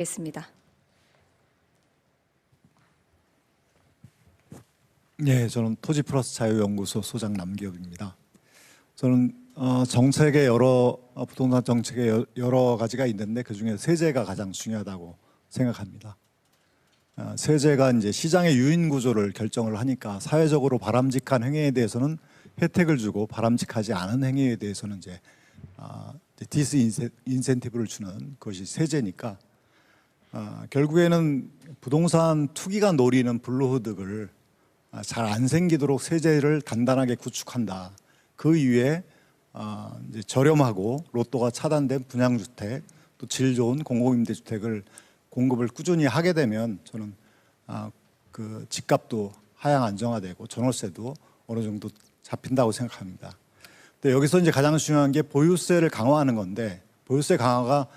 겠습니다. 네, 저는 토지플러스 자유연구소 소장 남기엽입니다. 저는 정책의 부동산 정책의 여러 가지가 있는데 그 중에 세제가 가장 중요하다고 생각합니다. 세제가 이제 시장의 유인 구조를 결정을 하니까 사회적으로 바람직한 행위에 대해서는 혜택을 주고 바람직하지 않은 행위에 대해서는 이제 디스인센티브를 주는 것이 세제니까 결국에는 부동산 투기가 노리는 불로소득을 잘 안 생기도록 세제를 단단하게 구축한다. 그 이후에 이제 저렴하고 로또가 차단된 분양주택, 또 질 좋은 공공임대주택을 공급을 꾸준히 하게 되면 저는 그 집값도 하향 안정화되고 전월세도 어느 정도 잡힌다고 생각합니다. 근데 여기서 이제 가장 중요한 게 보유세를 강화하는 건데 보유세 강화가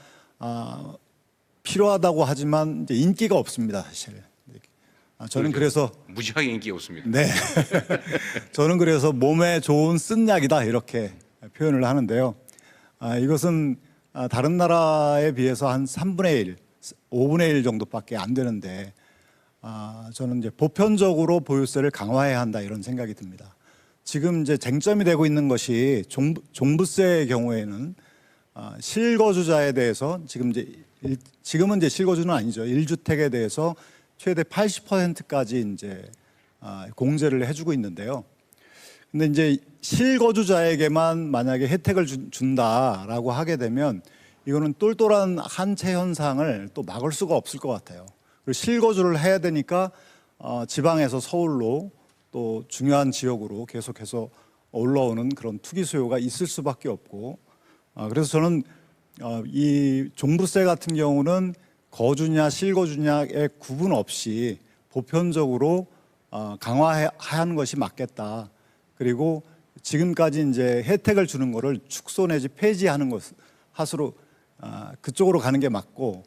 필요하다고 하지만 이제 인기가 없습니다, 사실. 저는 그래서 무지하게 인기가 없습니다. 네, 저는 그래서 몸에 좋은 쓴약이다 이렇게 표현을 하는데요. 이것은 다른 나라에 비해서 한 3분의 1, 5분의 1 정도밖에 안 되는데 저는 이제 보편적으로 보유세를 강화해야 한다 이런 생각이 듭니다. 지금 이제 쟁점이 되고 있는 것이 종부세의 경우에는 실거주자에 대해서 지금은 이제 실거주는 아니죠. 1주택에 대해서 최대 80%까지 이제 공제를 해주고 있는데요. 근데 이제 실거주자에게만 만약에 혜택을 준다라고 하게 되면 이거는 똘똘한 한채 현상을 또 막을 수가 없을 것 같아요. 그리고 실거주를 해야 되니까 지방에서 서울로 또 중요한 지역으로 계속해서 올라오는 그런 투기 수요가 있을 수밖에 없고 그래서 저는 이 종부세 같은 경우는 거주냐 실거주냐의 구분 없이 보편적으로 강화하는 것이 맞겠다. 그리고 지금까지 이제 혜택을 주는 거를 축소 내지 폐지하는 것으로 그쪽으로 가는 게 맞고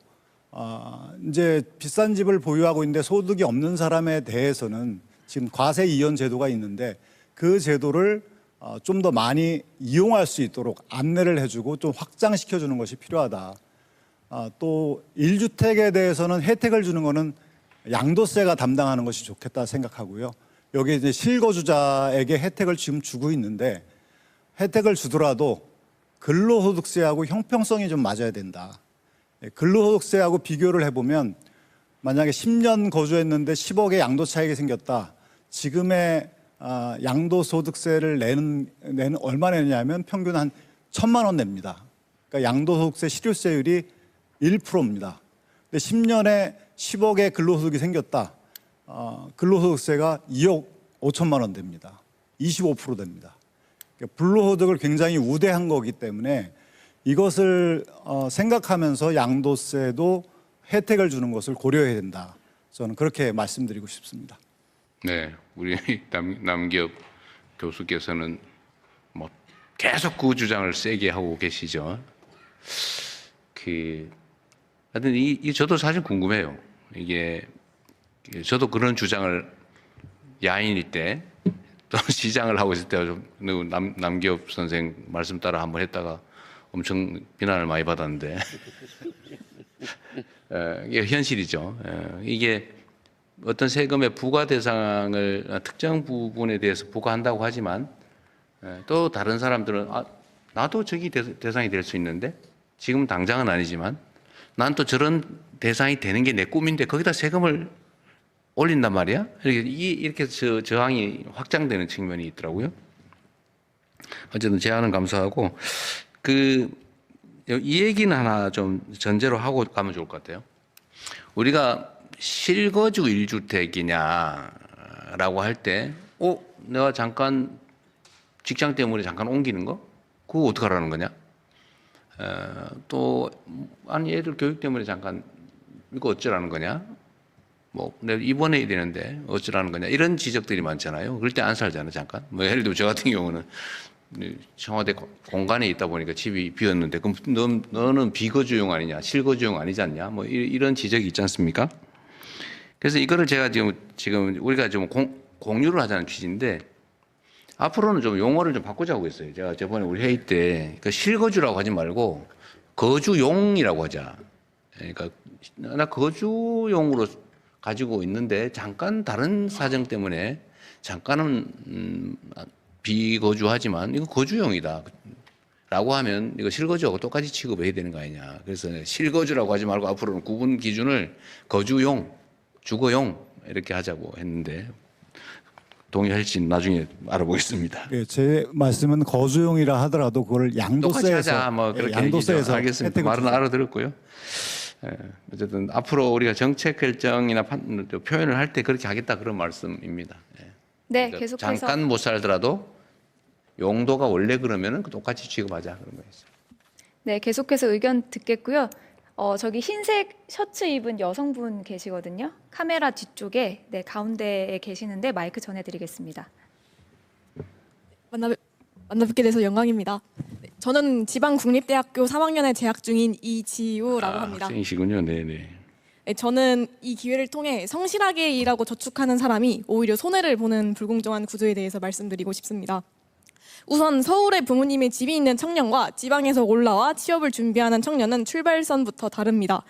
이제 비싼 집을 보유하고 있는데 소득이 없는 사람에 대해서는 지금 과세 이연 제도가 있는데 그 제도를 좀 더 많이 이용할 수 있도록 안내를 해주고 좀 확장시켜 주는 것이 필요하다. 또 1주택에 대해서는 혜택을 주는 거는 양도세가 담당하는 것이 좋겠다 생각하고요. 여기 이제 실거주자에게 혜택을 지금 주고 있는데 혜택을 주더라도 근로소득세하고 형평성이 좀 맞아야 된다. 근로소득세하고 비교를 해보면 만약에 10년 거주했는데 10억의 양도 차익이 생겼다. 지금의 양도소득세를 내는 얼마 내냐면 평균 한 1,000만 원 냅니다. 그러니까 양도소득세 실효세율이 1%입니다. 근데 10년에 10억의 근로소득이 생겼다. 근로소득세가 2억 5천만 원 됩니다. 25% 됩니다. 그러니까 불로소득을 굉장히 우대한 거기 때문에 이것을 생각하면서 양도세도 혜택을 주는 것을 고려해야 된다. 저는 그렇게 말씀드리고 싶습니다. 네, 우리 남기엽 교수께서는 뭐 계속 그 주장을 세게 하고 계시죠. 하여튼 저도 사실 궁금해요. 이게 저도 그런 주장을 야인일 때 또 시장을 하고 있을 때 남기엽 선생 말씀 따라 한번 했다가 엄청 비난을 많이 받았는데 이게 현실이죠. 이게 어떤 세금의 부과 대상을 특정 부분에 대해서 부과한다고 하지만 또 다른 사람들은 나도 저기 대상이 될 수 있는데 지금 당장은 아니지만 난 또 저런 대상이 되는 게 내 꿈인데 거기다 세금을 올린단 말이야. 이렇게 저항이 확장되는 측면이 있더라고요. 어쨌든 제안은 감사하고 이 얘기는 하나 좀 전제로 하고 가면 좋을 것 같아요. 우리가 실거주 1주택이냐라고 할 때, 내가 잠깐 직장 때문에 잠깐 옮기는 거? 그거 어떡하라는 거냐? 아니, 애들 교육 때문에 잠깐, 이거 어쩌라는 거냐? 내가 입원해야 되는데 어쩌라는 거냐? 이런 지적들이 많잖아요. 그럴 때 안 살잖아요, 잠깐. 예를 들면 저 같은 경우는 청와대 공간에 있다 보니까 집이 비었는데, 그럼 너는 비거주용 아니냐? 실거주용 아니지 않냐? 이런 지적이 있지 않습니까? 그래서 이거를 제가 지금 우리가 좀 공유를 하자는 취지인데, 앞으로는 좀 용어를 좀 바꾸자고 했어요. 제가 저번에 우리 회의 때, 실거주라고 하지 말고, 거주용이라고 하자. 그러니까 나 거주용으로 가지고 있는데 잠깐 다른 사정 때문에 잠깐은 비거주하지만 이거 거주용이다. 라고 하면 이거 실거주하고 똑같이 취급해야 되는 거 아니냐. 그래서 실거주라고 하지 말고 앞으로는 구분 기준을 거주용, 주거용 이렇게 하자고 했는데 동의할지 나중에 알아보겠습니다. 예, 제 말씀은 거주용이라 하더라도 그걸 똑같이 양도세에서 하자. 뭐 그렇게 양도세에서 알겠습니다. 혜택을 말은 주세요. 알아들었고요. 어쨌든 앞으로 우리가 정책 결정이나 표현을 할 때 그렇게 하겠다 그런 말씀입니다. 네, 그러니까 계속해서 잠깐 못 살더라도 용도가 원래 그러면은 똑같이 취급하자 그런 거였어요. 네, 계속해서 의견 듣겠고요. 저기 흰색 셔츠 입은 여성분 계시거든요. 카메라 뒤쪽에 네, 가운데에 계시는데 마이크 전해드리겠습니다. 만나뵙게 돼서 영광입니다. 네, 저는 지방국립대학교 3학년에 재학 중인 이지우라고 합니다. 학생이시군요. 네네. 네, 저는 이 기회를 통해 성실하게 일하고 저축하는 사람이 오히려 손해를 보는 불공정한 구조에 대해서 말씀드리고 싶습니다. 우선 서울에 부모님의 집이 있는 청년과 지방에서 올라와 취업을 준비하는 청년은 출발선부터 다릅니다.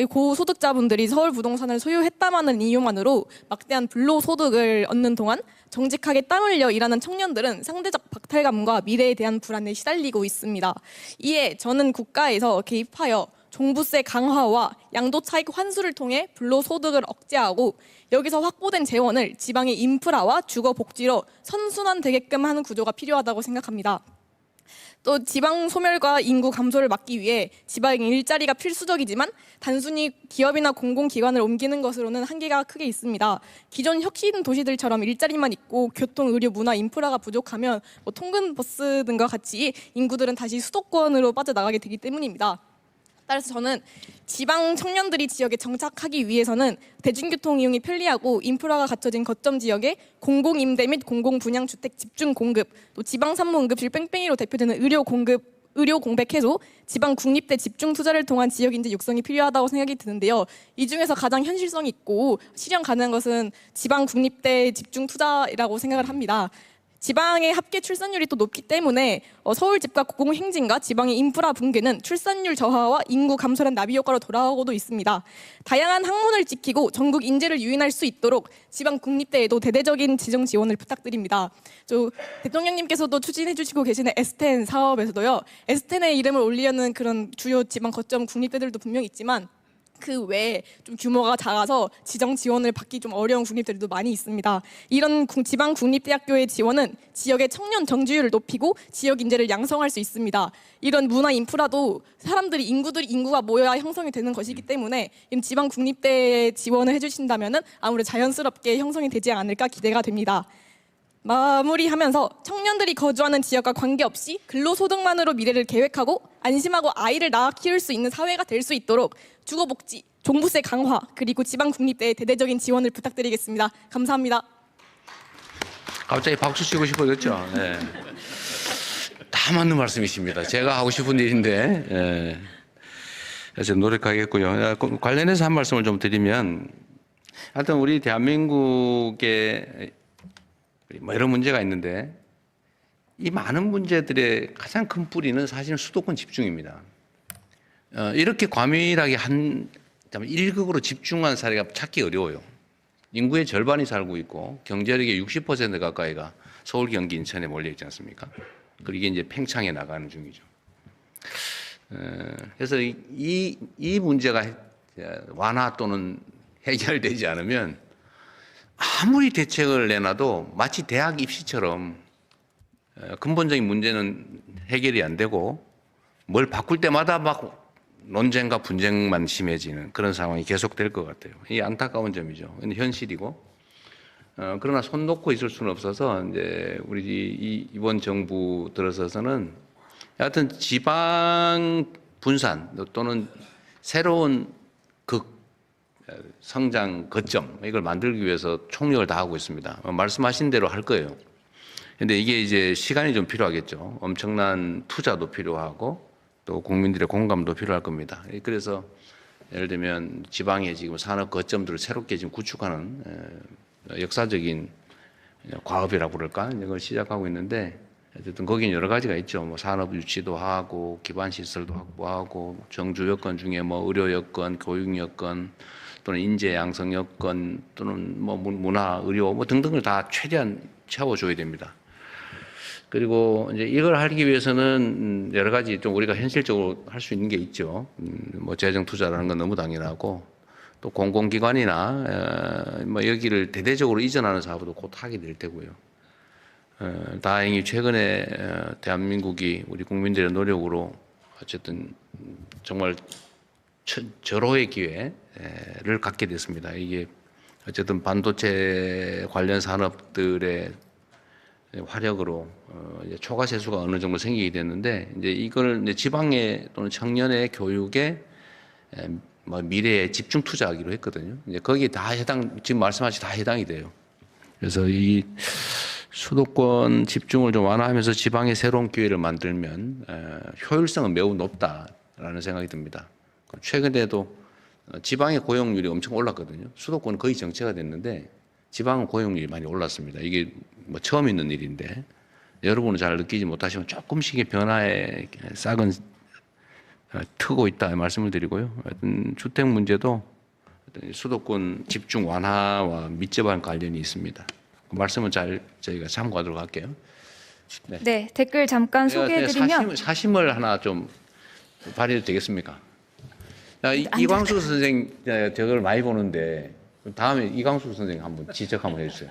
고소득자분들이 서울 부동산을 소유했다마는 이유만으로 막대한 불로소득을 얻는 동안 정직하게 땀 흘려 일하는 청년들은 상대적 박탈감과 미래에 대한 불안에 시달리고 있습니다. 이에 저는 국가에서 개입하여 종부세 강화와 양도 차익 환수를 통해 불로소득을 억제하고 여기서 확보된 재원을 지방의 인프라와 주거 복지로 선순환되게끔 하는 구조가 필요하다고 생각합니다. 또 지방 소멸과 인구 감소를 막기 위해 지방의 일자리가 필수적이지만 단순히 기업이나 공공기관을 옮기는 것으로는 한계가 크게 있습니다. 기존 혁신 도시들처럼 일자리만 있고 교통, 의료, 문화, 인프라가 부족하면 통근 버스 등과 같이 인구들은 다시 수도권으로 빠져나가게 되기 때문입니다. 따라서 저는 지방 청년들이 지역에 정착하기 위해서는 대중교통 이용이 편리하고 인프라가 갖춰진 거점 지역에 공공임대 및 공공분양주택 집중 공급, 또 지방산모응급실 뺑뺑이로 대표되는 의료 공백 해소, 지방 국립대 집중 투자를 통한 지역 인재 육성이 필요하다고 생각이 드는데요. 이 중에서 가장 현실성 있고 실현 가능한 것은 지방 국립대 집중 투자라고 생각을 합니다. 지방의 합계 출산율이 또 높기 때문에 서울 집값 공공행진과 지방의 인프라 붕괴는 출산율 저하와 인구 감소란 나비 효과로 돌아오고도 있습니다. 다양한 학문을 지키고 전국 인재를 유인할 수 있도록 지방 국립대에도 대대적인 재정 지원을 부탁드립니다. 대통령님께서도 추진해 주시고 계시는 S10 사업에서도요. S10의 이름을 올리려는 그런 주요 지방 거점 국립대들도 분명 있지만 그 외에 좀 규모가 작아서 지정 지원을 받기 좀 어려운 국립대들도 많이 있습니다. 이런 지방 국립대학교의 지원은 지역의 청년 정지율을 높이고 지역 인재를 양성할 수 있습니다. 이런 문화 인프라도 인구가 모여야 형성이 되는 것이기 때문에 이런 지방 국립대에 지원을 해주신다면은 아무래도 자연스럽게 형성이 되지 않을까 기대가 됩니다. 마무리하면서 청년들이 거주하는 지역과 관계없이 근로소득만으로 미래를 계획하고 안심하고 아이를 낳아 키울 수 있는 사회가 될 수 있도록 주거복지, 종부세 강화, 그리고 지방국립대의 대대적인 지원을 부탁드리겠습니다. 감사합니다. 갑자기 박수 치고 싶어졌죠. 네. 다 맞는 말씀이십니다. 제가 하고 싶은 일인데 그래서 노력하겠고요. 관련해서 한 말씀을 좀 드리면 하여튼 우리 대한민국에 이런 문제가 있는데 이 많은 문제들의 가장 큰 뿌리는 사실은 수도권 집중입니다. 이렇게 과밀하게 한 1극으로 집중한 사례가 찾기 어려워요. 인구의 절반이 살고 있고 경제력의 60% 가까이가 서울, 경기, 인천에 몰려 있지 않습니까? 그리고 이게 이제 팽창해 나가는 중이죠. 그래서 이 문제가 완화 또는 해결되지 않으면 아무리 대책을 내놔도 마치 대학 입시처럼 근본적인 문제는 해결이 안 되고 뭘 바꿀 때마다 막 논쟁과 분쟁만 심해지는 그런 상황이 계속될 것 같아요. 이게 안타까운 점이죠. 현실이고. 그러나 손 놓고 있을 수는 없어서 이제 우리 이번 정부 들어서서는 하여튼 지방 분산 또는 새로운 성장 거점 이걸 만들기 위해서 총력을 다하고 있습니다. 말씀하신 대로 할 거예요. 근데 이게 이제 시간이 좀 필요하겠죠. 엄청난 투자도 필요하고 또 국민들의 공감도 필요할 겁니다. 그래서 예를 들면 지방에 지금 산업 거점들을 새롭게 지금 구축하는 역사적인 과업이라고 그럴까? 이걸 시작하고 있는데 어쨌든 거기는 여러 가지가 있죠. 뭐 산업 유치도 하고 기반 시설도 확보하고 정주 여건 중에 뭐 의료 여건, 교육 여건 또는 인재 양성 여건 또는 뭐 문화, 의료 뭐 등등을 다 최대한 채워줘야 됩니다. 그리고 이제 이걸 하기 위해서는 여러 가지 좀 우리가 현실적으로 할 수 있는 게 있죠. 뭐 재정 투자라는 건 너무 당연하고 또 공공기관이나 뭐 여기를 대대적으로 이전하는 사업도 곧 하게 될 테고요. 다행히 최근에 대한민국이 우리 국민들의 노력으로 어쨌든 정말 절호의 기회를 갖게 됐습니다. 이게 어쨌든 반도체 관련 산업들의 화력으로 이제 초과 세수가 어느 정도 생기게 됐는데 이제 이걸 이제 지방의 또는 청년의 교육에 뭐 미래에 집중 투자하기로 했거든요. 이제 거기에 다 지금 말씀하신 다 해당이 돼요. 그래서 이 수도권 집중을 좀 완화하면서 지방에 새로운 기회를 만들면 효율성은 매우 높다라는 생각이 듭니다. 최근에도 지방의 고용률이 엄청 올랐거든요. 수도권은 거의 정체가 됐는데 지방은 고용률이 많이 올랐습니다. 이게 뭐 처음 있는 일인데 여러분은 잘 느끼지 못하시면 조금씩의 변화에 싹은 트고 있다 말씀을 드리고요. 하여튼 주택 문제도 수도권 집중 완화와密接한 관련이 있습니다. 그 말씀은 잘 저희가 참고하도록 할게요. 네, 댓글 잠깐 소개해드리면 사심을 하나 좀 발휘해도 되겠습니까? 이광수 선생 저걸 많이 보는데 다음에 이광수 선생 한번 지적 한번 해주세요.